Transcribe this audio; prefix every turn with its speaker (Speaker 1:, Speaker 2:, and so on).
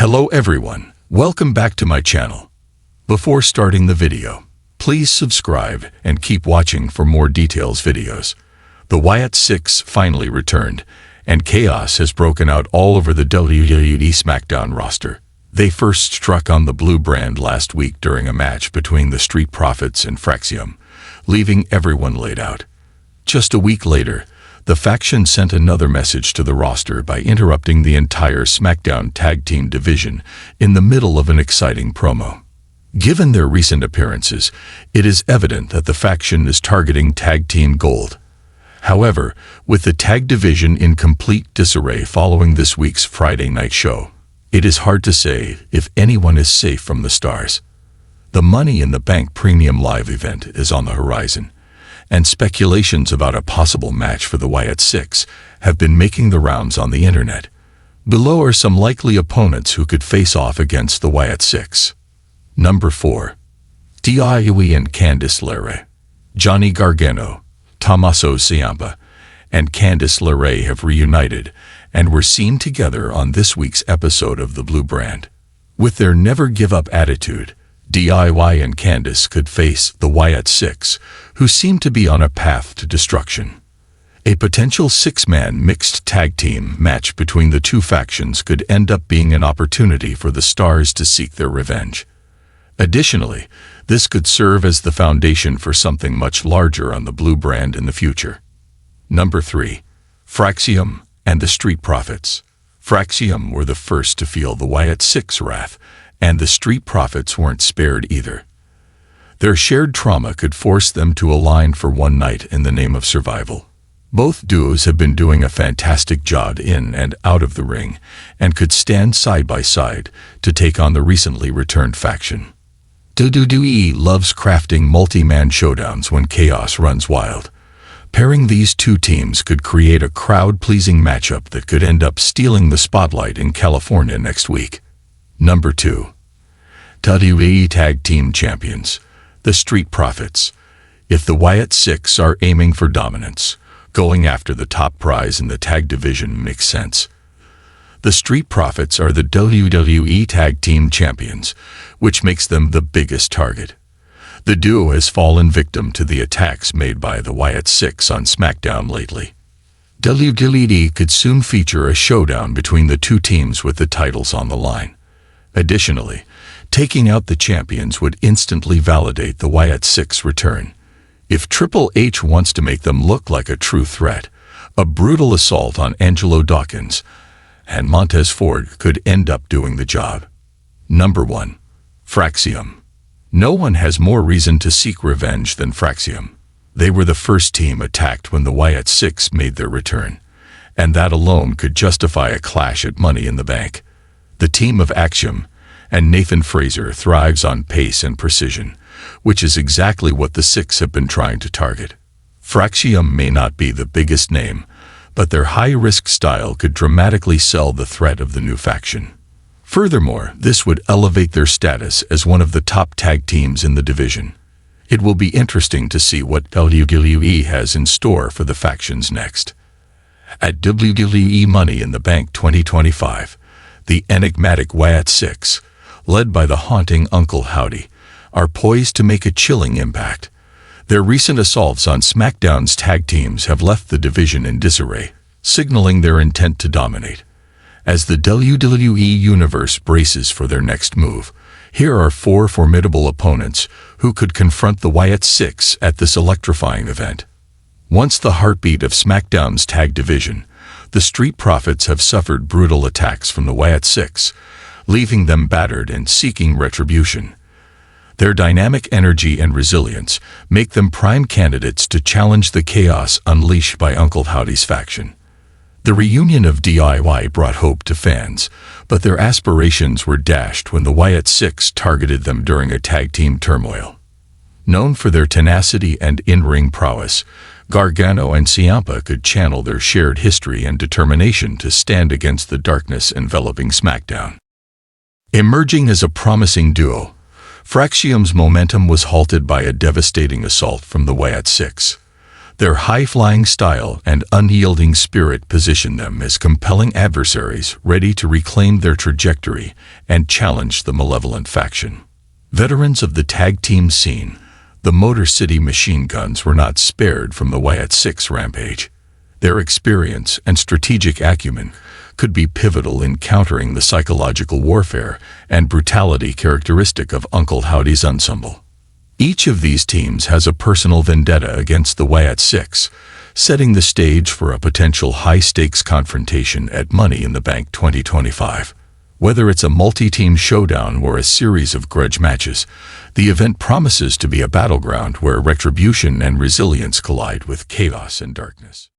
Speaker 1: Hello everyone, welcome back to my channel. Before starting the video, please subscribe and keep watching for more details videos. The Wyatt 6 finally returned, and chaos has broken out all over the WWE SmackDown roster. They first struck on the blue brand last week during a match between the Street Profits and Fraxium, leaving everyone laid out. Just a week later, the faction sent another message to the roster by interrupting the entire SmackDown Tag Team division in the middle of an exciting promo. Given their recent appearances, it is evident that the faction is targeting Tag Team Gold. However, with the tag division in complete disarray following this week's Friday night show, it is hard to say if anyone is safe from the stars. The Money in the Bank Premium Live event is on the horizon, and speculations about a possible match for the Wyatt 6 have been making the rounds on the internet. Below are some likely opponents who could face off against the Wyatt 6. Number 4. WWE and Candice LeRae. Johnny Gargano, Tommaso Ciampa, and Candice LeRae have reunited and were seen together on this week's episode of the Blue Brand. With their never-give-up attitude, DIY and Candice could face the Wyatt 6, who seem to be on a path to destruction. A potential six-man mixed tag team match between the two factions could end up being an opportunity for the stars to seek their revenge. Additionally, this could serve as the foundation for something much larger on the Blue Brand in the future. Number 3. Fraxium and the Street Profits. Fraxium were the first to feel the Wyatt 6 wrath, and the Street Profits weren't spared either. Their shared trauma could force them to align for one night in the name of survival. Both duos have been doing a fantastic job in and out of the ring, and could stand side by side to take on the recently returned faction. WWE loves crafting multi-man showdowns when chaos runs wild. Pairing these two teams could create a crowd-pleasing matchup that could end up stealing the spotlight in California next week. Number 2. WWE Tag Team Champions, the Street Profits. If the Wyatt 6 are aiming for dominance, going after the top prize in the tag division makes sense. The Street Profits are the WWE Tag Team Champions, which makes them the biggest target. The duo has fallen victim to the attacks made by the Wyatt 6 on SmackDown lately. WWE could soon feature a showdown between the two teams with the titles on the line. Additionally, taking out the champions would instantly validate the Wyatt 6 return. If Triple H wants to make them look like a true threat, a brutal assault on Angelo Dawkins and Montez Ford could end up doing the job. Number 1. Fraxium. No one has more reason to seek revenge than Fraxium. They were the first team attacked when the Wyatt 6 made their return, and that alone could justify a clash at Money in the Bank. The team of Axiom and Nathan Fraser thrives on pace and precision, which is exactly what the Six have been trying to target. Fraxium may not be the biggest name, but their high-risk style could dramatically sell the threat of the new faction. Furthermore, this would elevate their status as one of the top tag teams in the division. It will be interesting to see what WWE has in store for the factions next. At WWE Money in the Bank 2025, the enigmatic Wyatt 6, led by the haunting Uncle Howdy, are poised to make a chilling impact. Their recent assaults on SmackDown's tag teams have left the division in disarray, signaling their intent to dominate. As the WWE Universe braces for their next move, here are 4 formidable opponents who could confront the Wyatt 6 at this electrifying event. Once the heartbeat of SmackDown's tag division, the Street Profits have suffered brutal attacks from the Wyatt 6, leaving them battered and seeking retribution. Their dynamic energy and resilience make them prime candidates to challenge the chaos unleashed by Uncle Howdy's faction. The reunion of DIY brought hope to fans, but their aspirations were dashed when the Wyatt 6 targeted them during a tag team turmoil. Known for their tenacity and in-ring prowess, Gargano and Ciampa could channel their shared history and determination to stand against the darkness enveloping SmackDown. Emerging as a promising duo, Fraxium's momentum was halted by a devastating assault from the Wyatt 6. Their high-flying style and unyielding spirit position them as compelling adversaries ready to reclaim their trajectory and challenge the malevolent faction. Veterans of the tag team scene, the Motor City Machine Guns were not spared from the Wyatt 6 rampage. Their experience and strategic acumen could be pivotal in countering the psychological warfare and brutality characteristic of Uncle Howdy's ensemble. Each of these teams has a personal vendetta against the Wyatt 6, setting the stage for a potential high-stakes confrontation at Money in the Bank 2025. Whether it's a multi-team showdown or a series of grudge matches, the event promises to be a battleground where retribution and resilience collide with chaos and darkness.